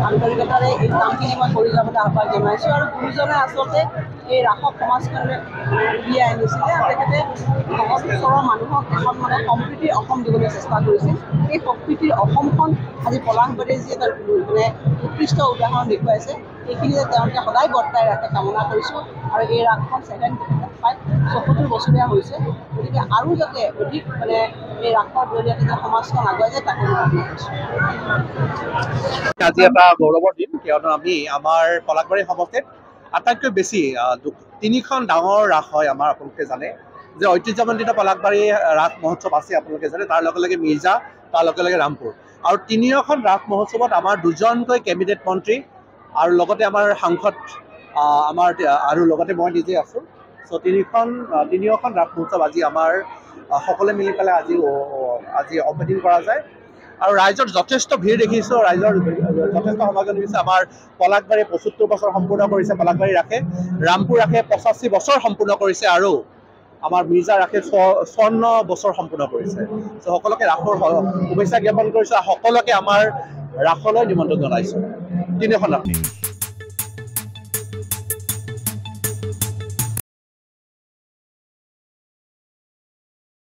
আন্তৰিকতাৰে এই কামখিনি মই কৰি যাবলৈ আহ্বান জনাইছোঁ আৰু গুৰুজনে আচলতে এই ৰাসক সমাজখনলৈ উলিয়াই আনিছিলে আৰু তেখেতে সহজ ওচৰৰ মানুহক এখন মানে সম্প্ৰীতিৰ অসম দিবলৈ চেষ্টা কৰিছিল। এই সম্প্ৰীতিৰ অসমখন আজি পলাশবাৰীয়ে যি এটা মানে উৎকৃষ্ট উদাহৰণ দেখুৱাইছে, এইখিনি যে তেওঁলোকে সদায় বৰ্তাই ৰাখে কামনা কৰিছোঁ। আৰু এই ৰাসখন 74 বছৰীয়া হৈছে, গতিকে আৰু যাতে অধিক মানে এই ৰাসৰ জৰিয়তে যে সমাজখন আগুৱাই যায় তাকে কামনা কৰিছোঁ। আজি এটা গৌৰৱৰ দিন, কিয়নো আমি আমাৰ পলাশবাৰী সমষ্টিত আটাইতকৈ বেছি 3খন ডাঙৰ ৰাস হয় আমাৰ। আপোনালোকে জানে যে ঐতিহ্যমণ্ডিত পলাশবাৰী ৰাস মহোৎসৱ আছে, আপোনালোকে জানে। তাৰ লগে লগে মিৰ্জা, তাৰ লগে লগে ৰামপুৰ, আৰু 3খন ৰাস মহোৎসৱত আমাৰ 2জনকৈ কেবিনেট মন্ত্ৰী আৰু লগতে আমাৰ সাংসদ আমাৰ আৰু লগতে মই নিজে আছোঁ। চ' 3খন ৰাস মহোৎসৱ আজি আমাৰ সকলোৱে মিলি পেলাই আজি অপেনিং কৰা যায়। আৰু ৰাইজৰ যথেষ্ট ভিৰ দেখিছোঁ, ৰাইজৰ যথেষ্ট সমাগম দেখিছোঁ। আমাৰ পলাশবাৰী 75 বছৰ সম্পূৰ্ণ কৰিছে পলাশবাৰী ৰাসে, ৰামপুৰ ৰাসে 85 বছৰ সম্পূৰ্ণ কৰিছে, আৰু আমাৰ মিৰ্জা ৰাসে 54 বছৰ সম্পূৰ্ণ কৰিছে। চ' সকলোকে ৰাসৰ শুভেচ্ছা জ্ঞাপন কৰিছোঁ, সকলোকে আমাৰ ৰাসলৈ নিমন্ত্ৰণ জনাইছোঁ। 3খন ৰাস।